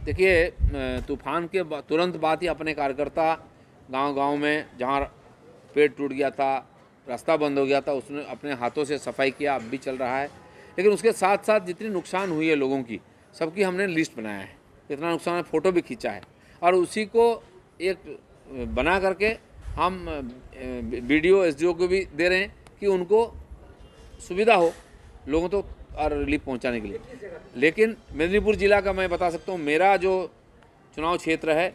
देखिए, तूफान के तुरंत बाद ही अपने कार्यकर्ता गांव-गांव में जहां पेड़ टूट गया था, रास्ता बंद हो गया था, उसने अपने हाथों से सफाई किया, अब भी चल रहा है। लेकिन उसके साथ साथ जितनी नुकसान हुई है लोगों की, सबकी हमने लिस्ट बनाया है, कितना नुकसान है, फ़ोटो भी खींचा है और उसी को एक बना करके हम बीडीओ एसडीओ को भी दे रहे हैं कि उनको सुविधा हो लोगों तो और रिलीफ पहुंचाने के लिए। लेकिन मेदिनीपुर ज़िला का मैं बता सकता हूँ, मेरा जो चुनाव क्षेत्र है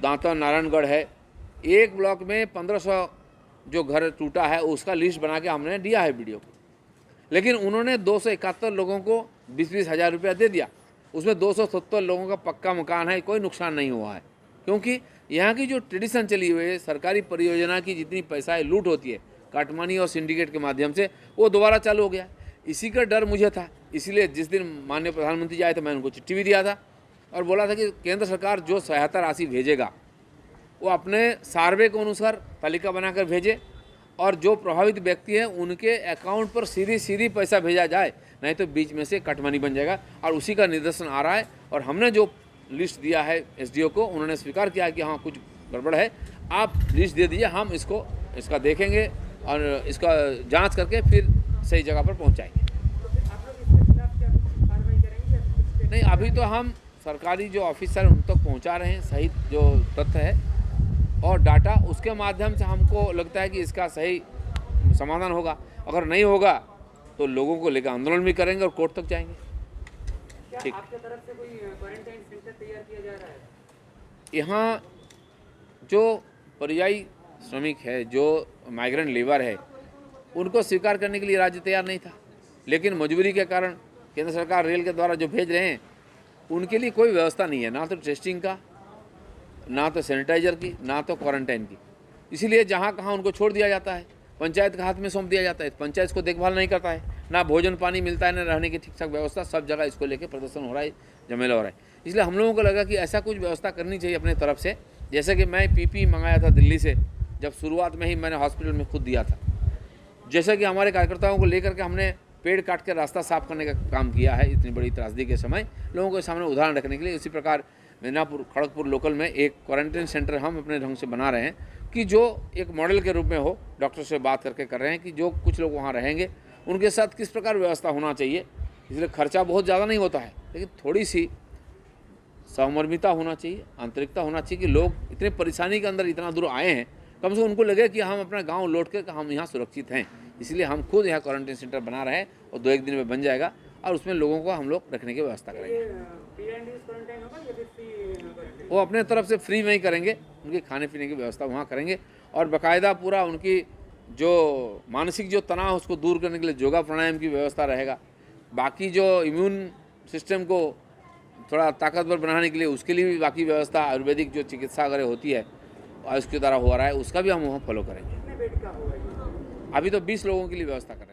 दांता नारायणगढ़ है, एक ब्लॉक में 1500 जो घर टूटा है उसका लिस्ट बना के हमने दिया है वीडियो को। लेकिन उन्होंने 271 लोगों को 20-20 हज़ार रुपया दे दिया। उसमें 270 लोगों का पक्का मकान है, कोई नुकसान नहीं हुआ है। क्योंकि यहाँ की जो ट्रेडिशन चली हुई है, सरकारी परियोजना की जितनी पैसा लूट होती है काटमानी और सिंडिकेट के माध्यम से, वो दोबारा चालू हो गया। इसी का डर मुझे था, इसीलिए जिस दिन माननीय प्रधानमंत्री जी आए थे मैंने उनको चिट्ठी भी दिया था और बोला था कि केंद्र सरकार जो सहायता राशि भेजेगा वो अपने सर्वे के अनुसार तालिका बनाकर भेजे और जो प्रभावित व्यक्ति हैं उनके अकाउंट पर सीधी पैसा भेजा जाए, नहीं तो बीच में से कटमानी बन जाएगा। और उसी का निदर्शन आ रहा है और हमने जो लिस्ट दिया है एसडीओ को, उन्होंने स्वीकार किया कि हाँ कुछ गड़बड़ है, आप लिस्ट दे दीजिए, हम इसका देखेंगे और इसका जांच करके फिर सही जगह पर पहुंचाएंगे। नहीं, अभी तो हम सरकारी जो ऑफिसर उन तक पहुंचा रहे हैं सही जो तथ्य है और डाटा, उसके माध्यम से हमको लगता है कि इसका सही समाधान होगा। अगर नहीं होगा तो लोगों को लेकर आंदोलन भी करेंगे और कोर्ट तक जाएंगे। ठीक, आपकी तरफ से कोई क्वारंटाइन सेंटर तैयार किया जा रहा है? यहाँ जो पर्यायी श्रमिक है, जो माइग्रेंट लेबर है, उनको स्वीकार करने के लिए राज्य तैयार नहीं था। लेकिन मजबूरी के कारण केंद्र सरकार रेल के द्वारा जो भेज रहे हैं उनके लिए कोई व्यवस्था नहीं है, ना तो टेस्टिंग का, ना तो सैनिटाइजर की, ना तो क्वारंटाइन की। इसीलिए जहाँ कहाँ उनको छोड़ दिया जाता है, पंचायत के हाथ में सौंप दिया जाता है। पंचायत को देखभाल नहीं करता है, ना भोजन पानी मिलता है, ना रहने की ठीक ठाक व्यवस्था। सब जगह इसको लेके प्रदर्शन हो रहा है, झमेला हो रहा है। इसलिए हम लोगों को लगा कि ऐसा कुछ व्यवस्था करनी चाहिए अपने तरफ से। जैसे कि मैं पीपी मंगाया था दिल्ली से, जब शुरुआत में ही मैंने हॉस्पिटल में खुद दिया था। जैसे कि हमारे कार्यकर्ताओं को लेकर के हमने पेड़ काट के रास्ता साफ करने का काम किया है इतनी बड़ी त्रासदी के समय, लोगों के सामने उदाहरण रखने के लिए। इसी प्रकार मिदनापुर खड़गपुर लोकल में एक क्वारंटाइन सेंटर हम अपने ढंग से बना रहे हैं कि जो एक मॉडल के रूप में हो। डॉक्टर से बात करके कर रहे हैं कि जो कुछ लोग वहाँ रहेंगे उनके साथ किस प्रकार व्यवस्था होना चाहिए। इसलिए खर्चा बहुत ज़्यादा नहीं होता है, लेकिन थोड़ी सी सहमर्मिता होना चाहिए, आंतरिकता होना चाहिए कि लोग इतने परेशानी के अंदर इतना दूर आए हैं, कम से कम उनको लगे कि हम अपना गांव लौट के हम यहाँ सुरक्षित हैं। इसलिए हम खुद यहाँ क्वारंटाइन सेंटर बना रहे हैं और 2-1 दिन में बन जाएगा और उसमें लोगों को हम लोग रखने की व्यवस्था करेंगे। वो अपने तरफ से फ्री में ही करेंगे, उनके खाने पीने की व्यवस्था वहाँ करेंगे और बाकायदा पूरा उनकी जो मानसिक जो तनाव है उसको दूर करने के लिए योगा प्राणायाम की व्यवस्था रहेगा। बाकी जो इम्यून सिस्टम को थोड़ा ताकतवर बनाने के लिए उसके लिए भी बाकी व्यवस्था आयुर्वेदिक जो चिकित्सा अगर होती है उसके द्वारा हो रहा है, उसका भी हम वहाँ फॉलो करेंगे। अभी तो 20 लोगों के लिए व्यवस्था कर रहे हैं।